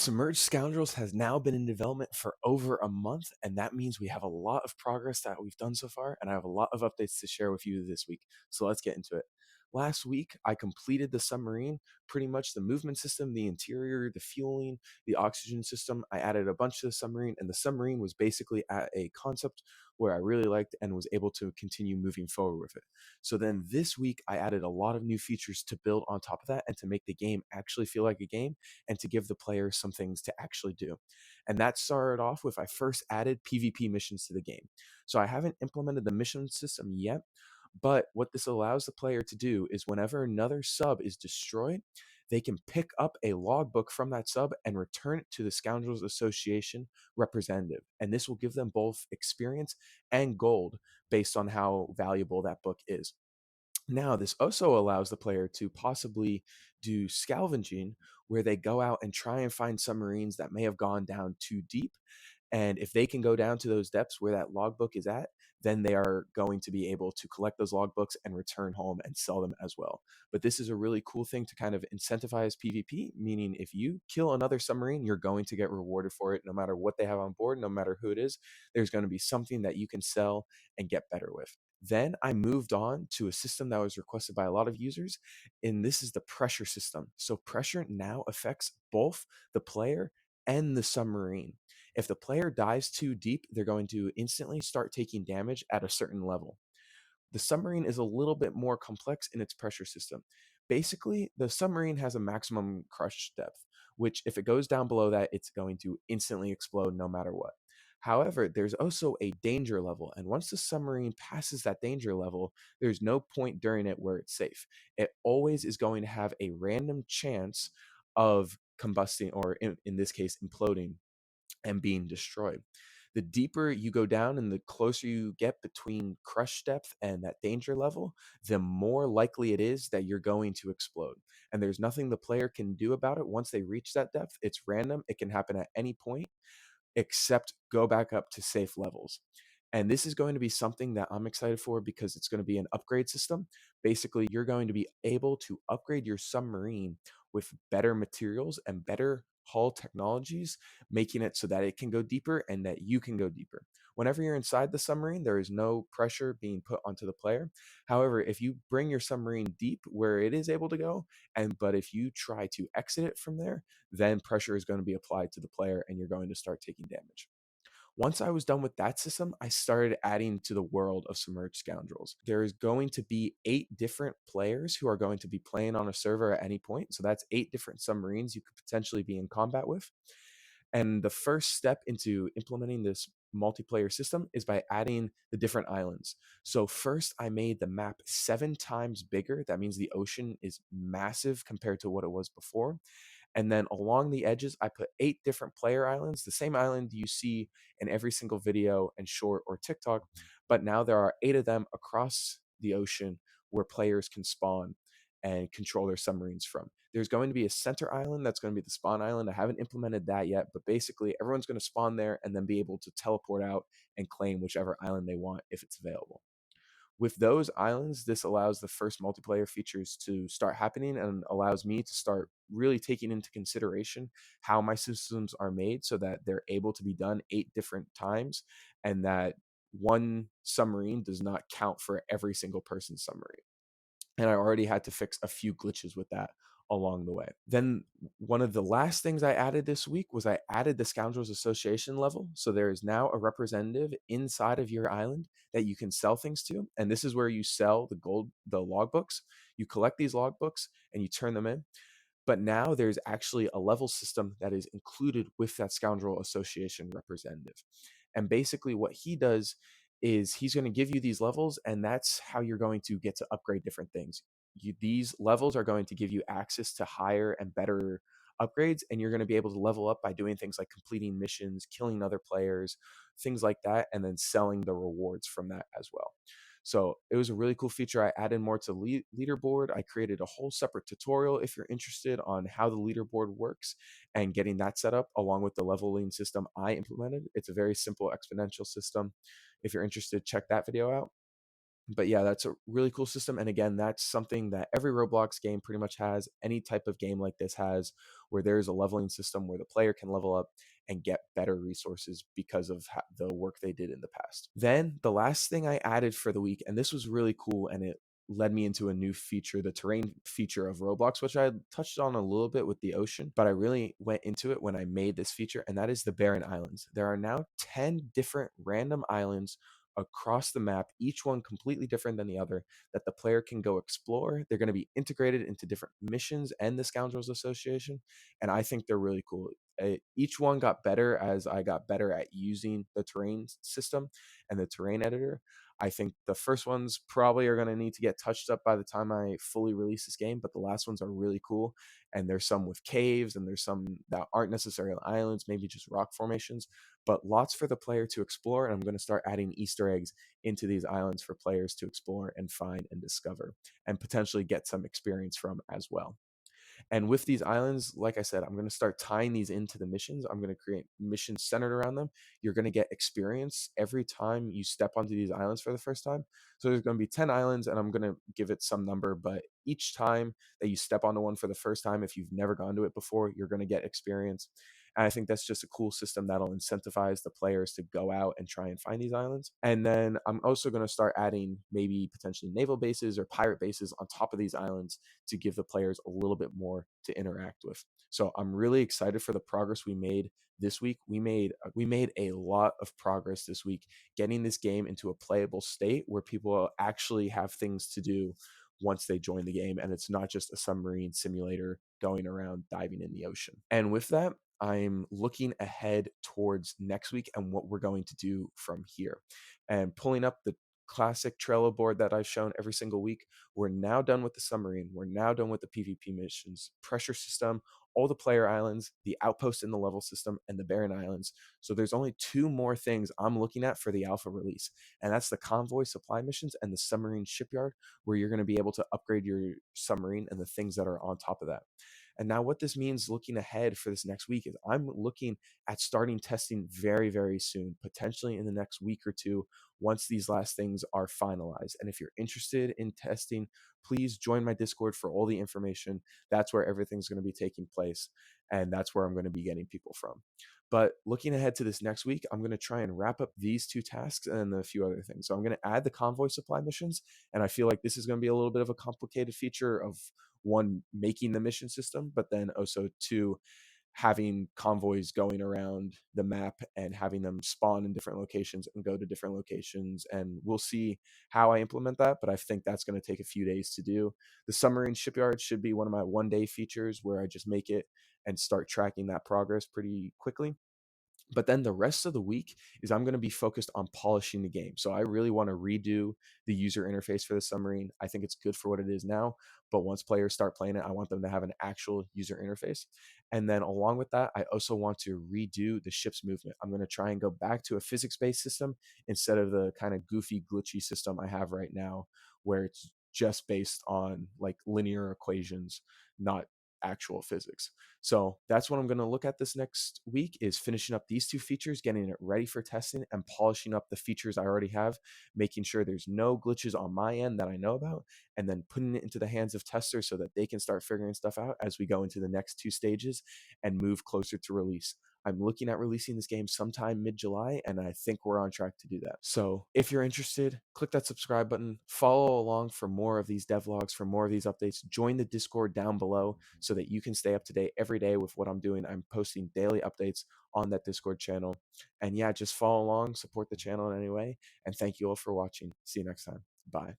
Submerged Scoundrels has now been in development for over a month, and that means we have a lot of progress that we've done so far, and I have a lot of updates to share with you this week. So let's get into it. Last week, I completed the submarine, pretty much the movement system, the interior, the fueling, the oxygen system. I added a bunch to the submarine, and the submarine was basically at a concept where I really liked and was able to continue moving forward with it. So then this week, I added a lot of new features to build on top of that and to make the game actually feel like a game and to give the players some things to actually do. And that started off with I first added PvP missions to the game. So I haven't implemented the mission system yet, but what this allows the player to do is whenever another sub is destroyed, they can pick up a logbook from that sub and return it to the Scoundrels Association representative. And this will give them both experience and gold based on how valuable that book is. Now, this also allows the player to possibly do scavenging, where they go out and try and find submarines that may have gone down too deep. And if they can go down to those depths where that logbook is at, then they are going to be able to collect those logbooks and return home and sell them as well. But this is a really cool thing to kind of incentivize PvP, meaning if you kill another submarine, you're going to get rewarded for it no matter what they have on board, no matter who it is. There's going to be something that you can sell and get better with. Then I moved on to a system that was requested by a lot of users, and this is the pressure system. So pressure now affects both the player and the submarine. If the player dives too deep, they're going to instantly start taking damage at a certain level. The submarine is a little bit more complex in its pressure system. Basically, the submarine has a maximum crush depth, which if it goes down below that, it's going to instantly explode no matter what. However, there's also a danger level, and once the submarine passes that danger level, there's no point during it where it's safe. It always is going to have a random chance of combusting, or in this case, imploding and being destroyed. The deeper you go down and the closer you get between crush depth and that danger level, the more likely it is that you're going to explode. And there's nothing the player can do about it once they reach that depth. It's random, it can happen at any point except go back up to safe levels. And this is going to be something that I'm excited for because it's going to be an upgrade system. Basically, you're going to be able to upgrade your submarine with better materials and better hull technologies, making it so that it can go deeper and that you can go deeper. Whenever you're inside the submarine, there is no pressure being put onto the player. However, if you bring your submarine deep where it is able to go, but if you try to exit it from there, then pressure is going to be applied to the player and you're going to start taking damage. Once I was done with that system, I started adding to the world of Submerged Scoundrels. There is going to be 8 different players who are going to be playing on a server at any point. So that's 8 different submarines you could potentially be in combat with. And the first step into implementing this multiplayer system is by adding the different islands. So first I made the map 7 times bigger. That means the ocean is massive compared to what it was before. And then along the edges, I put 8 different player islands, the same island you see in every single video and short or TikTok. But now there are 8 of them across the ocean where players can spawn and control their submarines from. There's going to be a center island that's going to be the spawn island. I haven't implemented that yet, but basically everyone's going to spawn there and then be able to teleport out and claim whichever island they want if it's available. With those islands, this allows the first multiplayer features to start happening and allows me to start really taking into consideration how my systems are made so that they're able to be done 8 different times and that one submarine does not count for every single person's submarine. And I already had to fix a few glitches with that along the way. Then one of the last things I added this week was I added the Scoundrels Association level. So there is now a representative inside of your island that you can sell things to. And this is where you sell the logbooks. You collect these logbooks and you turn them in. But now there's actually a level system that is included with that Scoundrel Association representative. And basically, what he does is he's going to give you these levels, and that's how you're going to get to upgrade different things. These levels are going to give you access to higher and better upgrades, and you're going to be able to level up by doing things like completing missions, killing other players, things like that, and then selling the rewards from that as well. So it was a really cool feature. I added more to leaderboard. I created a whole separate tutorial if you're interested on how the leaderboard works and getting that set up along with the leveling system I implemented. It's a very simple exponential system. If you're interested, check that video out. But yeah, that's a really cool system. And again, that's something that every Roblox game pretty much has. Any type of game like this has, where there's a leveling system where the player can level up and get better resources because of the work they did in the past. Then the last thing I added for the week, and this was really cool, and it led me into a new feature, the terrain feature of Roblox, which I touched on a little bit with the ocean, but I really went into it when I made this feature, and that is the barren islands. There are now 10 different random islands across the map, each one completely different than the other, that the player can go explore. They're going to be integrated into different missions and the Scoundrels Association, and I think they're really cool. Each one got better as I got better at using the terrain system and the terrain editor. I think the first ones probably are going to need to get touched up by the time I fully release this game, but the last ones are really cool. And there's some with caves, and there's some that aren't necessarily islands, maybe just rock formations, but lots for the player to explore. And I'm going to start adding Easter eggs into these islands for players to explore and find and discover and potentially get some experience from as well. And with these islands, like I said, I'm going to start tying these into the missions. I'm going to create missions centered around them. You're going to get experience every time you step onto these islands for the first time. So there's going to be 10 islands, and I'm going to give it some number, but each time that you step onto one for the first time, if you've never gone to it before, you're going to get experience. And I think that's just a cool system that'll incentivize the players to go out and try and find these islands. And then I'm also going to start adding maybe potentially naval bases or pirate bases on top of these islands to give the players a little bit more to interact with. So I'm really excited for the progress we made this week. We made a lot of progress this week getting this game into a playable state where people actually have things to do once they join the game, and it's not just a submarine simulator going around diving in the ocean. And with that, I'm looking ahead towards next week and what we're going to do from here. And pulling up the classic Trello board that I've shown every single week, we're now done with the submarine. We're now done with the PvP missions, pressure system, all the player islands, the outpost in the level system, and the barren islands. So there's only two more things I'm looking at for the alpha release, and that's the convoy supply missions and the submarine shipyard, where you're going to be able to upgrade your submarine and the things that are on top of that. And now, what this means looking ahead for this next week is I'm looking at starting testing very, very soon, potentially in the next week or two, once these last things are finalized. And if you're interested in testing, please join my Discord for all the information. That's where everything's going to be taking place. And that's where I'm going to be getting people from. But looking ahead to this next week, I'm going to try and wrap up these two tasks and a few other things. So I'm going to add the convoy supply missions. And I feel like this is going to be a little bit of a complicated feature of one, making the mission system, but then also two, having convoys going around the map and having them spawn in different locations and go to different locations. And we'll see how I implement that, but I think that's going to take a few days to do. The submarine shipyard should be one of my 1 day features where I just make it and start tracking that progress pretty quickly. But then the rest of the week is I'm going to be focused on polishing the game. So I really want to redo the user interface for the submarine. I think it's good for what it is now, but once players start playing it, I want them to have an actual user interface. And then along with that, I also want to redo the ship's movement. I'm going to try and go back to a physics-based system instead of the kind of goofy, glitchy system I have right now, where it's just based on like linear equations, not actual physics. So that's what I'm going to look at this next week, is finishing up these two features, getting it ready for testing, and polishing up the features I already have, making sure there's no glitches on my end that I know about, and then putting it into the hands of testers so that they can start figuring stuff out as we go into the next two stages and move closer to release. I'm looking at releasing this game sometime mid-July, and I think we're on track to do that. So if you're interested, click that subscribe button, follow along for more of these devlogs, for more of these updates, join the Discord down below so that you can stay up to date every day with what I'm doing. I'm posting daily updates on that Discord channel. And yeah, just follow along, support the channel in any way, and thank you all for watching. See you next time. Bye.